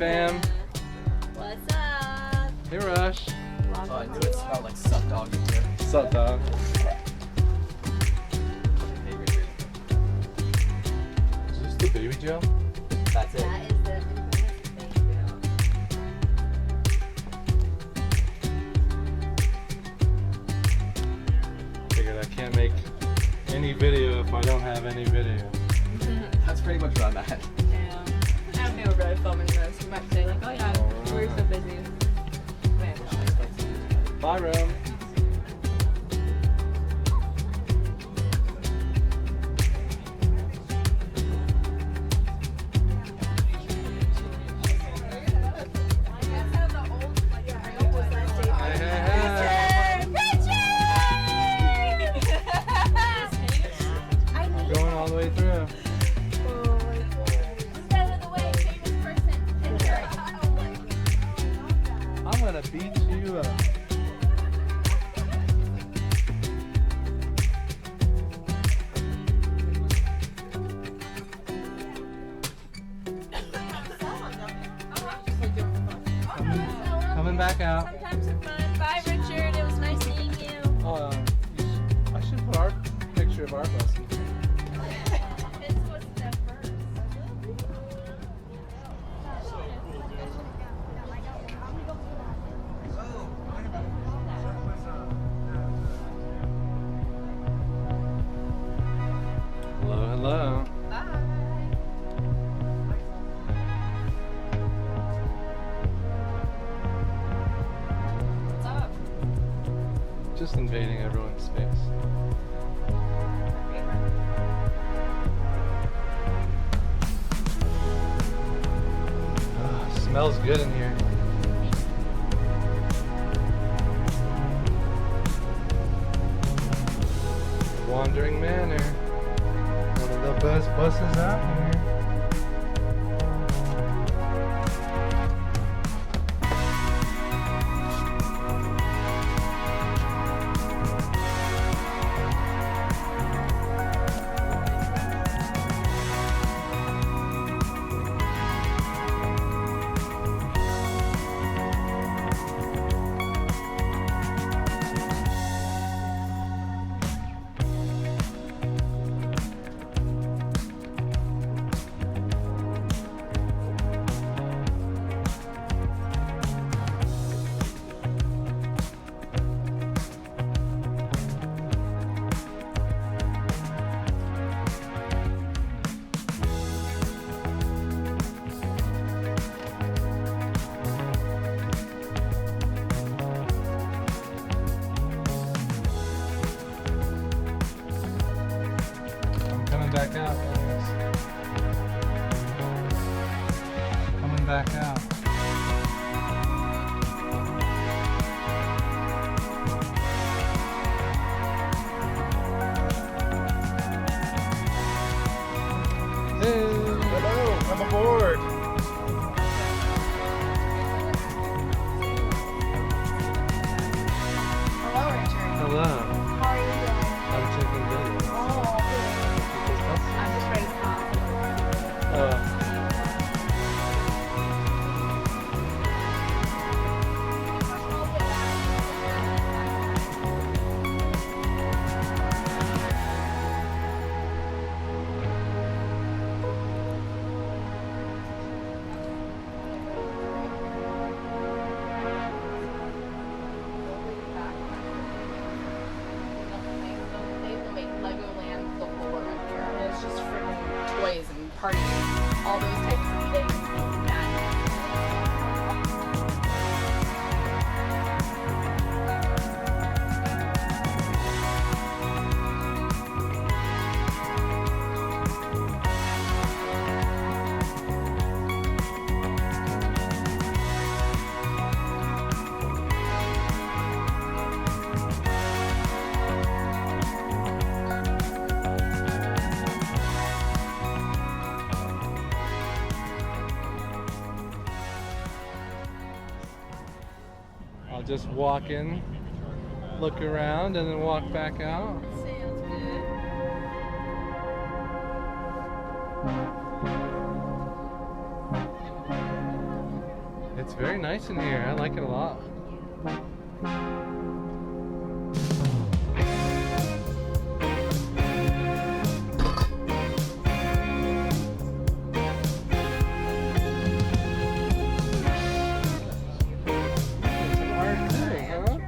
fam. What's up? Hey, Rush. Oh, I knew it smelled like suck dog in here. What's up, dog? Is this the baby gel? That's it. That is the infamous baby Figured I can't make any video if I don't have any video. That's pretty much where I'm at. Yeah. I don't think we're really filming this. We might say like, oh yeah, we're so busy. Bye, room. Going all the way through. I'm gonna beat you up. Coming back out. Sometimes they're fun. Bye, Richard. It was nice seeing you. I should put our picture of our bus in here. This was the first. Hello, hello. What's up? Just invading everyone's space. Smells good in here. Wandering Manor. One of the best buses out here. I'm coming back out, guys. Coming back out. Hey. Hello, I'm aboard. Hello, Richard. Hello. How are you doing? I'm taking video. Oh, good. I'm just ready to pop. They will make Legoland the whole around here. And it's just freaking toys and parties, all those types of things. I'll just walk in, look around, and then walk back out. Sounds good. It's very nice in here. I like it a lot. Some art too, huh?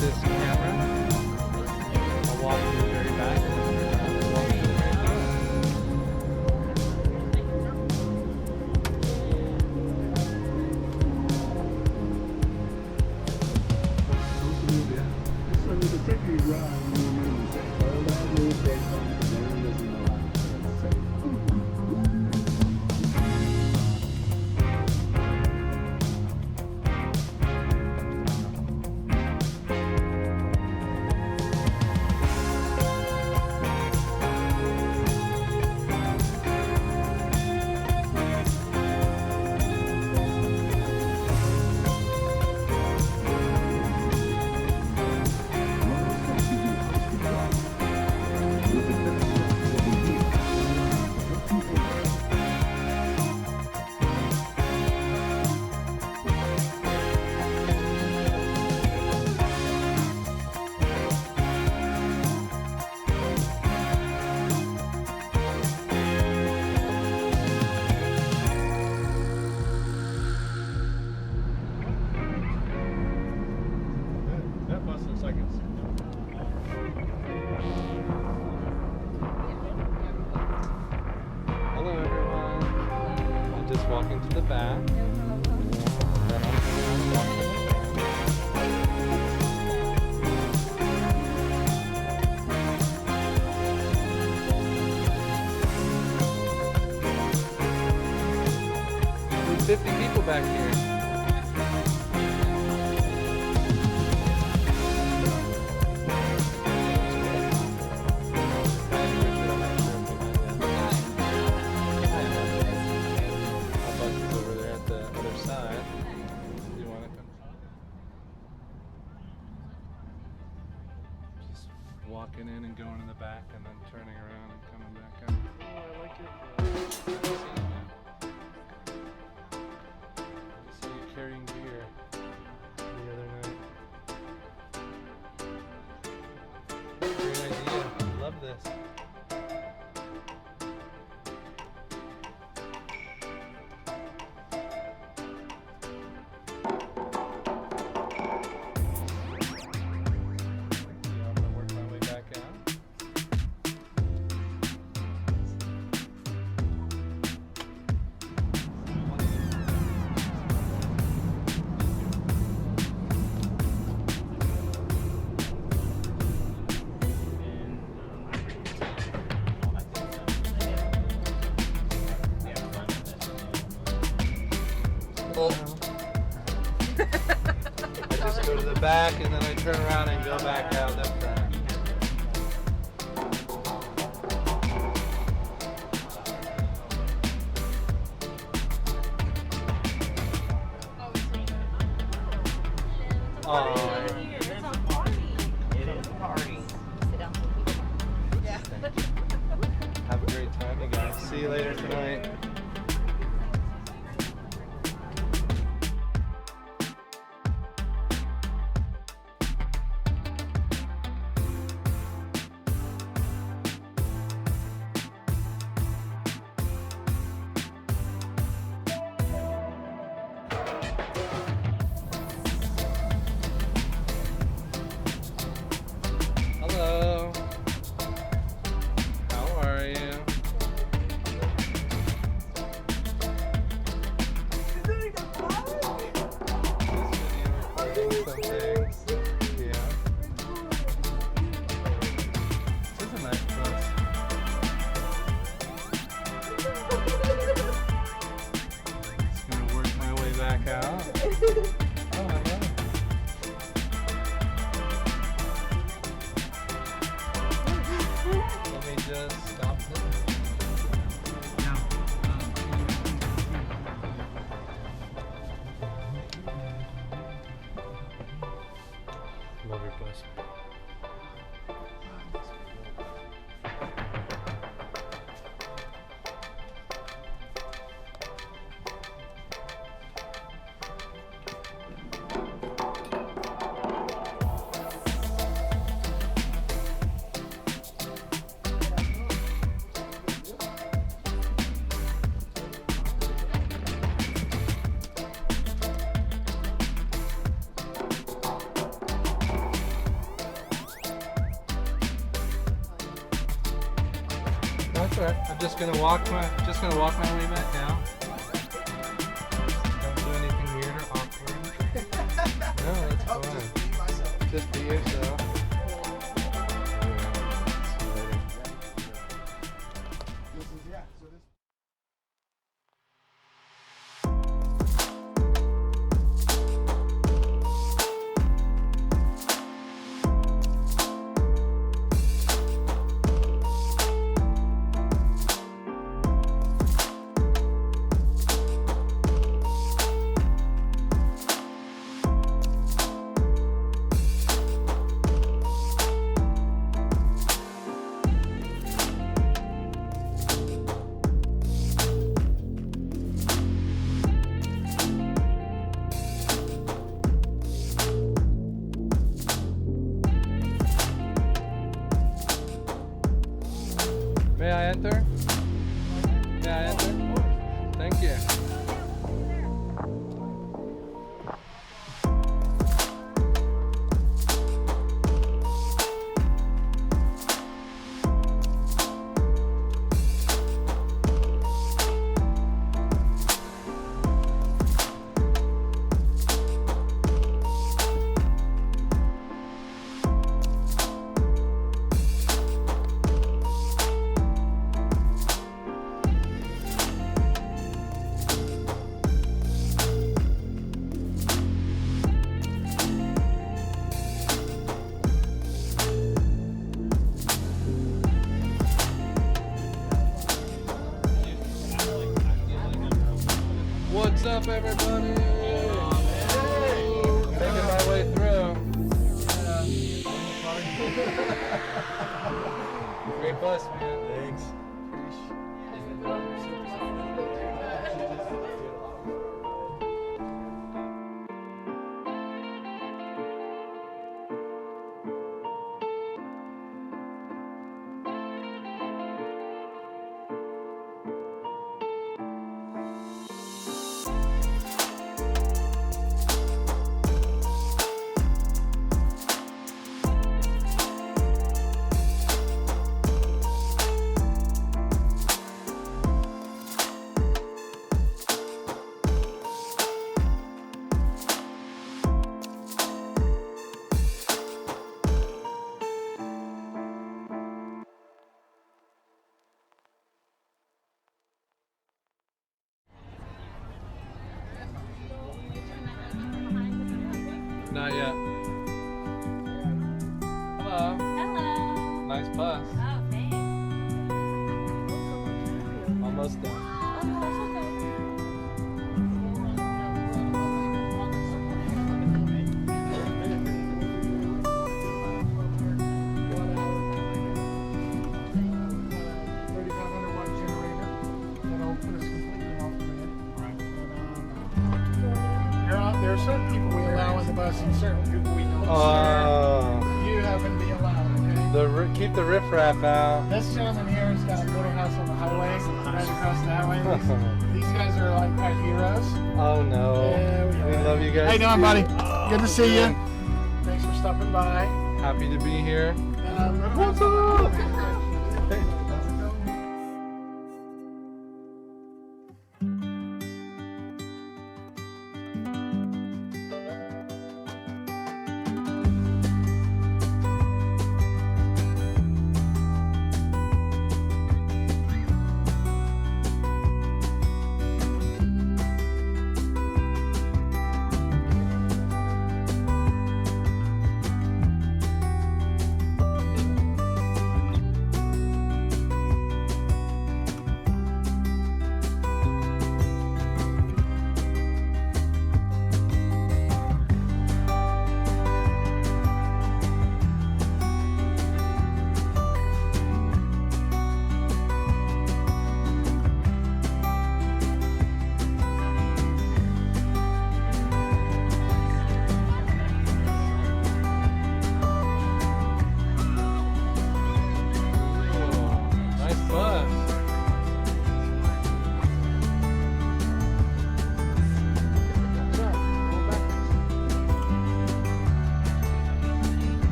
This camera. I'll walk to the very back and then turn around and walk to the very So we could take you ride and you know, say, oh, that little bit something, no one doesn't know how to say. That bus looks like it's. Hello, everyone. I'm just walking to the back. Then I'll turn around and walk to the front. There's 50 people back here. Walking in and going in the back and then turning around and coming back out. Oh, I like it. I see you carrying beer the other night. Great idea. Love this. I'm gonna work my way back out. I just go to the back and then I turn around and go back out that front. Oh, It's a party. It is a party. Sit down. Yeah. have a great time, you guys. See you later tonight. Hello. That's all right. I'm just gonna walk my way back down. Don't do anything weird or awkward. No, that's fine. Just be yourself. May I enter? May I enter? Thank you. What's up, everybody? Making my way through. 3+, man. Thanks. Not yet. Hello. Hello. Nice bus. Oh, thanks. Almost done. Oh, no, that's okay. There's certain people we allow on the bus and certain people we don't. Oh. You happen to be allowed, okay? Keep the riffraff out. This gentleman here has got a little house on the highway, right across the highway. These guys are like our heroes. Oh no. Yeah, we love you guys. How you doing, buddy? too. Good to see you. Thanks for stopping by. Happy to be here. What's up?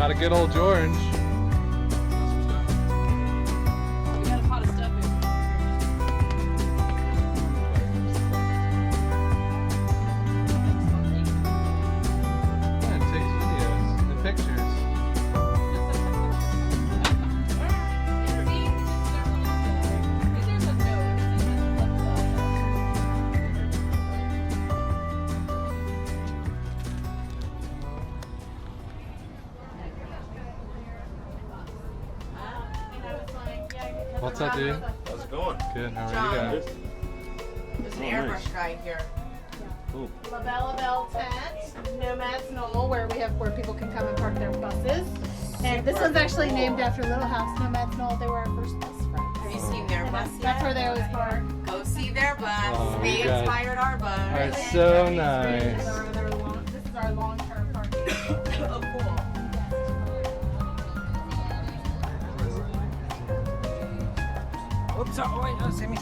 Got a good old George. We got a pot of stuff in. Yeah, it takes videos and pictures. What's up, dude? How's it going? Good. How are John. you guys? There's an Oh, airbrush nice. guy here. Cool. La Bella Belle tent, Nomads Knoll, where people can come and park their buses. And this one's actually named after Little House, Nomads Knoll. They were our first bus friends. Have you seen their bus yet? That's where they always park. Go see their bus. Oh, They you guys inspired our bus. are so This nice. is our long-term parking. Oh, cool. Oops, oh wait, no, Sammy.